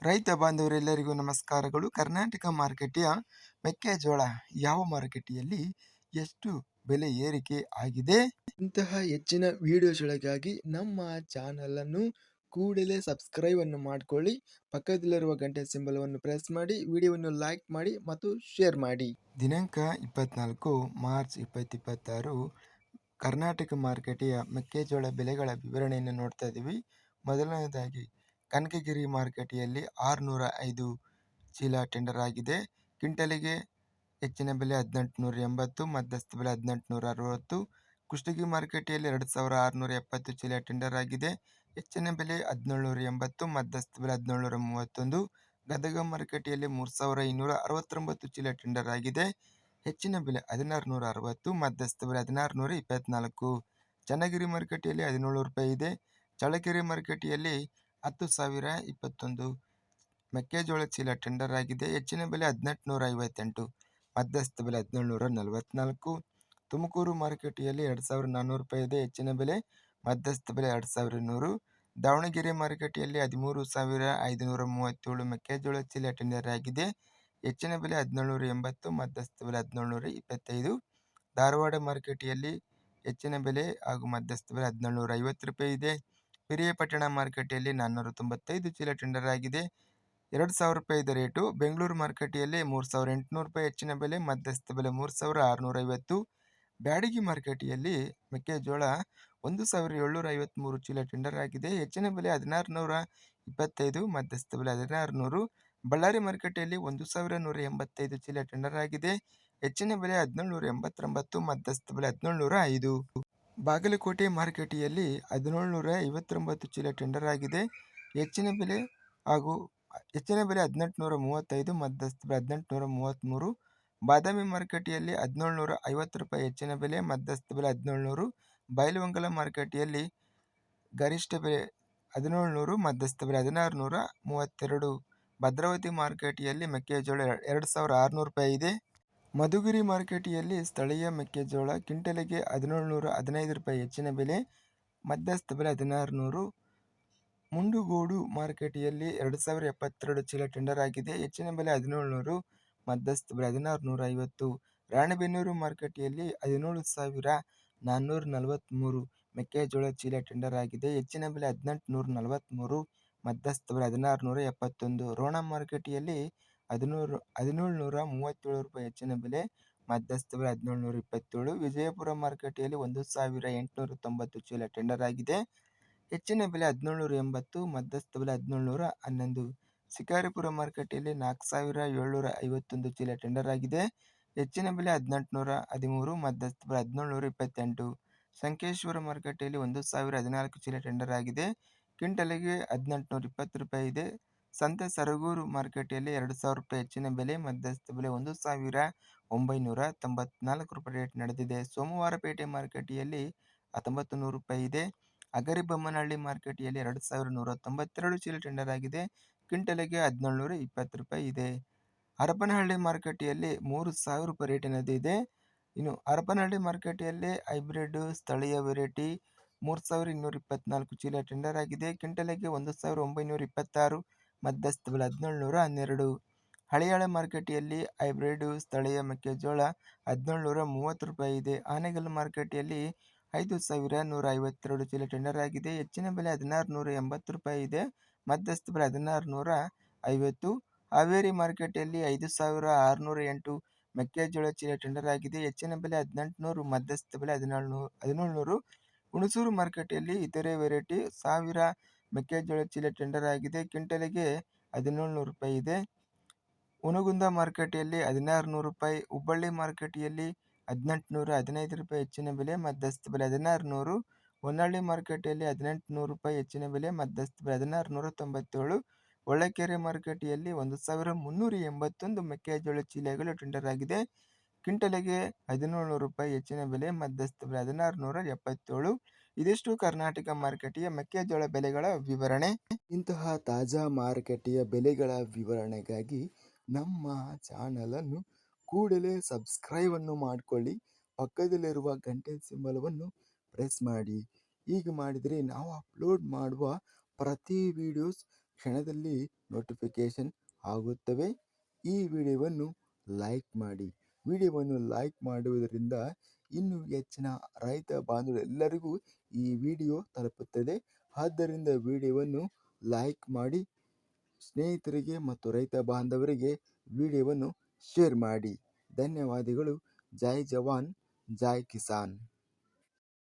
ರೈತ ಬಾಂಧವರೆಲ್ಲರಿಗೂ ನಮಸ್ಕಾರಗಳು. ಕರ್ನಾಟಕ ಮಾರುಕಟ್ಟೆಯ ಮೆಕ್ಕೆಜೋಳ ಯಾವ ಮಾರುಕಟ್ಟೆಯಲ್ಲಿ ಎಷ್ಟು ಬೆಲೆ ಏರಿಕೆ ಆಗಿದೆ? ಇಂತಹ ಹೆಚ್ಚಿನ ವಿಡಿಯೋಸ್ಗಳಿಗಾಗಿ ನಮ್ಮ ಚಾನಲನ್ನು ಕೂಡಲೇ ಸಬ್ಸ್ಕ್ರೈಬ್ ಅನ್ನು ಮಾಡಿಕೊಳ್ಳಿ. ಪಕ್ಕದಲ್ಲಿರುವ ಗಂಟೆ ಸಿಂಬಲವನ್ನು ಪ್ರೆಸ್ ಮಾಡಿ, ವಿಡಿಯೋವನ್ನು ಲೈಕ್ ಮಾಡಿ ಮತ್ತು ಶೇರ್ ಮಾಡಿ. ದಿನಾಂಕ 24 ಮಾರ್ಚ್ 2026 ಕರ್ನಾಟಕ ಮಾರುಕಟ್ಟೆಯ ಮೆಕ್ಕೆಜೋಳ ಬೆಲೆಗಳ ವಿವರಣೆಯನ್ನು ನೋಡ್ತಾ ಇದ್ದೀವಿ. ಮೊದಲನೇದಾಗಿ ಕನಕಗಿರಿ ಮಾರುಕಟ್ಟೆಯಲ್ಲಿ 605 ಚೀಲ ಟೆಂಡರ್ ಆಗಿದೆ. ಕ್ವಿಂಟಲಿಗೆ ಹೆಚ್ಚಿನ ಬೆಲೆ 1880, ಮಧ್ಯಸ್ಥ ಬೆಲೆ 1860. ಕುಷ್ಟಗಿ ಮಾರುಕಟ್ಟೆಯಲ್ಲಿ 2670 ಚೀಲ ಟೆಂಡರ್ ಆಗಿದೆ. ಹೆಚ್ಚಿನ ಬೆಲೆ 1780, ಮಧ್ಯಸ್ಥ ಬೆಲೆ 1731. ಗದಗ ಮಾರುಕಟ್ಟೆಯಲ್ಲಿ 3269 ಚೀಲ ಟೆಂಡರ್ ಆಗಿದೆ. ಹೆಚ್ಚಿನ ಬೆಲೆ 1660, ಮಧ್ಯಸ್ಥ ಬೆಲೆ 1624. ಚನ್ನಗಿರಿ ಮಾರುಕಟ್ಟೆಯಲ್ಲಿ 1700 ರೂಪಾಯಿ ಇದೆ. ಚಳ್ಳಕೆರೆ ಮಾರುಕಟ್ಟೆಯಲ್ಲಿ 10,021 ಮೆಕ್ಕೆಜೋಳ ಚೀಲ ಟೆಂಡರ್ ಆಗಿದೆ. ಹೆಚ್ಚಿನ ಬೆಲೆ 1858, ಮಧ್ಯಸ್ಥ ಬೆಲೆ 1744. ತುಮಕೂರು ಮಾರುಕಟ್ಟೆಯಲ್ಲಿ 2400 ರೂಪಾಯಿ ಇದೆ. ಹೆಚ್ಚಿನ ಬೆಲೆ, ಮಧ್ಯಸ್ಥ ಬೆಲೆ 2100. ದಾವಣಗೆರೆ ಮಾರುಕಟ್ಟೆಯಲ್ಲಿ 13,537 ಮೆಕ್ಕೆಜೋಳ ಚೀಲ ಟೆಂಡರ್ ಆಗಿದೆ. ಹೆಚ್ಚಿನ ಬೆಲೆ 1780, ಮಧ್ಯಸ್ಥ ಬೆಲೆ 1725. ಧಾರವಾಡ ಮಾರುಕಟ್ಟೆಯಲ್ಲಿ ಹೆಚ್ಚಿನ ಬೆಲೆ ಹಾಗೂ ಮಧ್ಯಸ್ಥ ಬೆಲೆ 1750 ರೂಪಾಯಿ ಇದೆ. ಪಿರಿಯಾಪಟ್ಟಣ ಮಾರುಕಟ್ಟೆಯಲ್ಲಿ 495 ಚೀಲ ಟೆಂಡರ್ ಆಗಿದೆ. 2,000 ರೂಪಾಯಿ ಇದೆ ರೇಟು. ಬೆಂಗಳೂರು ಮಾರುಕಟ್ಟೆಯಲ್ಲಿ 3,800 ರೂಪಾಯಿ ಹೆಚ್ಚಿನ ಬೆಲೆ, ಮಧ್ಯಸ್ಥ ಬೆಲೆ 3,650. ಬ್ಯಾಡಗಿ ಮಾರುಕಟ್ಟೆಯಲ್ಲಿ ಮೆಕ್ಕೆಜೋಳ 1,753 ಚೀಲ ಟೆಂಡರ್ ಆಗಿದೆ. ಹೆಚ್ಚಿನ ಬೆಲೆ 1,625, ಮಧ್ಯಸ್ಥ ಬೆಲೆ 1,600. ಬಳ್ಳಾರಿ ಮಾರುಕಟ್ಟೆಯಲ್ಲಿ 1,185 ಚೀಲ ಟೆಂಡರ್ ಆಗಿದೆ. ಹೆಚ್ಚಿನ ಬೆಲೆ 1,789, ಮಧ್ಯಸ್ಥ ಬೆಲೆ 1,705. ಬಾಗಲಕೋಟೆ ಮಾರುಕಟ್ಟೆಯಲ್ಲಿ 1,759 ಚೀಲ ಟೆಂಡರ್ ಆಗಿದೆ. ಹೆಚ್ಚಿನ ಬೆಲೆ 1,835, ಮಧ್ಯಸ್ಥ ಬೆಲೆ 1,833. ಬಾದಾಮಿ ಮಾರುಕಟ್ಟೆಯಲ್ಲಿ 1,750 ರೂಪಾಯಿ ಹೆಚ್ಚಿನ ಬೆಲೆ, ಮಧ್ಯಸ್ಥ ಬೆಲೆ 1,700. ಬೈಲಹೊಂಗಲ ಮಾರುಕಟ್ಟೆಯಲ್ಲಿ ಗರಿಷ್ಠ ಬೆಲೆ 1,700, ಮಧ್ಯಸ್ಥ ಬೆಲೆ 1,632. ಭದ್ರಾವತಿ ಮಾರುಕಟ್ಟೆಯಲ್ಲಿ ಮೆಕ್ಕೆಜೋಳ 2,600 ರೂಪಾಯಿ ಇದೆ. ಮಧುಗಿರಿ ಮಾರುಕಟ್ಟೆಯಲ್ಲಿ ಸ್ಥಳೀಯ ಮೆಕ್ಕೆಜೋಳ ಕ್ವಿಂಟಲಿಗೆ 1,715 ರೂಪಾಯಿ ಹೆಚ್ಚಿನ ಬೆಲೆ, ಮಧ್ಯಸ್ಥ ಬೆಲೆ 1,600. ಮುಂಡಗೋಡು ಮಾರುಕಟ್ಟೆಯಲ್ಲಿ 2,072 ಚೀಲ ಟೆಂಡರ್ ಆಗಿದೆ. ಹೆಚ್ಚಿನ ಬೆಲೆ 1,700, ಮಧ್ಯಸ್ಥ ಬೆಲೆ 1,650. ರಾಣೆಬೆನ್ನೂರು ಮಾರುಕಟ್ಟೆಯಲ್ಲಿ 17,443 ಮೆಕ್ಕೆಜೋಳ ಚೀಲ ಟೆಂಡರ್ ಆಗಿದೆ. ಹೆಚ್ಚಿನ ಬೆಲೆ 1,843, ಮಧ್ಯಸ್ಥ ಬೆಲೆ 1,671. ರೋಣ ಮಾರುಕಟ್ಟೆಯಲ್ಲಿ 1,737 ರೂಪಾಯಿ ಹೆಚ್ಚಿನ ಬೆಲೆ, ಮಧ್ಯಸ್ಥ ಬೆಲೆ 1,727. ವಿಜಯಪುರ ಮಾರುಕಟ್ಟೆಯಲ್ಲಿ 1,890 ಚೀಲ ಟೆಂಡರ್ ಆಗಿದೆ. ಹೆಚ್ಚಿನ ಬೆಲೆ 1,780, ಮಧ್ಯಸ್ಥ ಬೆಲೆ 1,711. ಶಿಕಾರಿಪುರ ಮಾರುಕಟ್ಟೆಯಲ್ಲಿ 4,751 ಚೀಲ ಟೆಂಡರ್ ಆಗಿದೆ. ಹೆಚ್ಚಿನ ಬೆಲೆ 1,813, ಮಧ್ಯಸ್ಥ ಬೆಲೆ 1,728. ಸಂಕೇಶ್ವರ ಮಾರುಕಟ್ಟೆಯಲ್ಲಿ 1,014 ಚೀಲ ಟೆಂಡರ್ ಆಗಿದೆ. ಕ್ವಿಂಟಲಿಗೆ 1,820 ರೂಪಾಯಿ ಇದೆ. ಸಂತೆ ಸರಗೂರು ಮಾರುಕಟ್ಟೆಯಲ್ಲಿ 2,000 ರೂಪಾಯಿ ಹೆಚ್ಚಿನ ಬೆಲೆ, ಮಧ್ಯಸ್ಥ ಬೆಲೆ 1,994 ರೂಪಾಯಿ ರೇಟ್ ನಡೆದಿದೆ. ಸೋಮವಾರಪೇಟೆ ಮಾರುಕಟ್ಟೆಯಲ್ಲಿ 1,900 ರೂಪಾಯಿ ಇದೆ. ಅಗರಿಬೊಮ್ಮನಹಳ್ಳಿ ಮಾರುಕಟ್ಟೆಯಲ್ಲಿ 2,192 ಚೀಲ ಟೆಂಡರ್ ಆಗಿದೆ. ಕ್ವಿಂಟಲಿಗೆ 1,720 ರೂಪಾಯಿ ಇದೆ. ಹರಪನಹಳ್ಳಿ ಮಾರುಕಟ್ಟೆಯಲ್ಲಿ 3,000 ರೂಪಾಯಿ ರೇಟ್ ನಡೆದಿದೆ. ಇನ್ನು ಹರಪನಹಳ್ಳಿ ಮಾರುಕಟ್ಟೆಯಲ್ಲಿ ಹೈಬ್ರಿಡ್ ಸ್ಥಳೀಯ ವೆರೈಟಿ 3,224 ಚೀಲ ಟೆಂಡರ್ ಆಗಿದೆ. ಕ್ವಿಂಟಲಿಗೆ 1,926, ಮಧ್ಯಸ್ಥ ಬೆಲೆ 1,712. ಹಳಿಯಾಳ ಮಾರುಕಟ್ಟೆಯಲ್ಲಿ ಹೈಬ್ರಿಡ್ ಸ್ಥಳೀಯ ಮೆಕ್ಕೆಜೋಳ 1,730 ರೂಪಾಯಿ ಇದೆ. ಆನೆಗಲ್ ಮಾರುಕಟ್ಟೆಯಲ್ಲಿ 5,152 ಚೀಲ ಟೆಂಡರ್ ಆಗಿದೆ. ಹೆಚ್ಚಿನ ಬೆಲೆ 1,680 ರೂಪಾಯಿ ಇದೆ, ಮಧ್ಯಸ್ಥ ಬೆಲೆ 1,650. ಹಾವೇರಿ ಮಾರುಕಟ್ಟೆಯಲ್ಲಿ 5,608 ಮೆಕ್ಕೆಜೋಳ ಚೀಲ ಟೆಂಡರ್ ಆಗಿದೆ. ಹೆಚ್ಚಿನ ಬೆಲೆ 1,800, ಮಧ್ಯಸ್ಥ ಬೆಲೆ 1,700. ಹುಣಸೂರು ಮಾರುಕಟ್ಟೆಯಲ್ಲಿ ಇತರೆ ವೆರೈಟಿ 1,000 ಮೆಕ್ಕೆಜೋಳ ಚೀಲ ಟೆಂಡರ್ ಆಗಿದೆ. ಕ್ವಿಂಟಲಿಗೆ 1,700 ರೂಪಾಯಿ ಇದೆ. ಹುನಗುಂದ ಮಾರುಕಟ್ಟೆಯಲ್ಲಿ 1,600 ರೂಪಾಯಿ. ಹುಬ್ಬಳ್ಳಿ ಮಾರುಕಟ್ಟೆಯಲ್ಲಿ 1,815 ರೂಪಾಯಿ ಹೆಚ್ಚಿನ ಬೆಲೆ, ಮಧ್ಯಸ್ಥ ಬೆಲೆ 1,600. ಹೊನ್ನಾಳಿ ಮಾರುಕಟ್ಟೆಯಲ್ಲಿ 1,800 ರೂಪಾಯಿ ಹೆಚ್ಚಿನ ಬೆಲೆ, ಮಧ್ಯಸ್ಥ ಬೆಲೆ 1,697. ಹೊಳಲ್ಕೆರೆ ಮಾರುಕಟ್ಟೆಯಲ್ಲಿ 1,381 ಮೆಕ್ಕೆಜೋಳ ಚೀಲಗಳು ಟೆಂಡರ್ ಆಗಿದೆ. ಕ್ವಿಂಟಲಿಗೆ 1,700 ರೂಪಾಯಿ ಹೆಚ್ಚಿನ ಬೆಲೆ, ಮಧ್ಯಸ್ಥ ಬೆಲೆ 1,677. ಇದಿಷ್ಟು ಕರ್ನಾಟಕ ಮಾರುಕಟ್ಟೆಯ ಮೆಕ್ಕೆಜೋಳ ಬೆಲೆಗಳ ವಿವರಣೆ. ಇಂತಹ ತಾಜಾ ಮಾರುಕಟ್ಟೆಯ ಬೆಲೆಗಳ ವಿವರಣೆಗಾಗಿ ನಮ್ಮ ಚಾನಲನ್ನು ಕೂಡಲೇ ಸಬ್ಸ್ಕ್ರೈಬ್ ಅನ್ನು ಮಾಡಿಕೊಳ್ಳಿ. ಪಕ್ಕದಲ್ಲಿರುವ ಗಂಟೆ ಸಿಂಬಲವನ್ನು ಪ್ರೆಸ್ ಮಾಡಿ. ಹೀಗೆ ಮಾಡಿದರೆ ನಾವು ಅಪ್ಲೋಡ್ ಮಾಡುವ ಪ್ರತಿ ವಿಡಿಯೋಸ್ ಕ್ಷಣದಲ್ಲಿ ನೋಟಿಫಿಕೇಶನ್ ಆಗುತ್ತವೆ. ಈ ವಿಡಿಯೋವನ್ನು ಲೈಕ್ ಮಾಡಿ. ವಿಡಿಯೋವನ್ನು ಲೈಕ್ ಮಾಡುವುದರಿಂದ ಇನ್ನೂ ಹೆಚ್ಚಿನ ರೈತ ಬಾಂಧವರೆಲ್ಲರಿಗೂ ಈ ವಿಡಿಯೋ ತಲುಪುತ್ತದೆ. ಆದ್ದರಿಂದ ವಿಡಿಯೋವನ್ನು ಲೈಕ್ ಮಾಡಿ, ಸ್ನೇಹಿತರಿಗೆ ಮತ್ತು ರೈತ ಬಾಂಧವರಿಗೆ ವಿಡಿಯೋವನ್ನು ಶೇರ್ ಮಾಡಿ. ಧನ್ಯವಾದಗಳು. ಜೈ ಜವಾನ್, ಜೈ ಕಿಸಾನ್.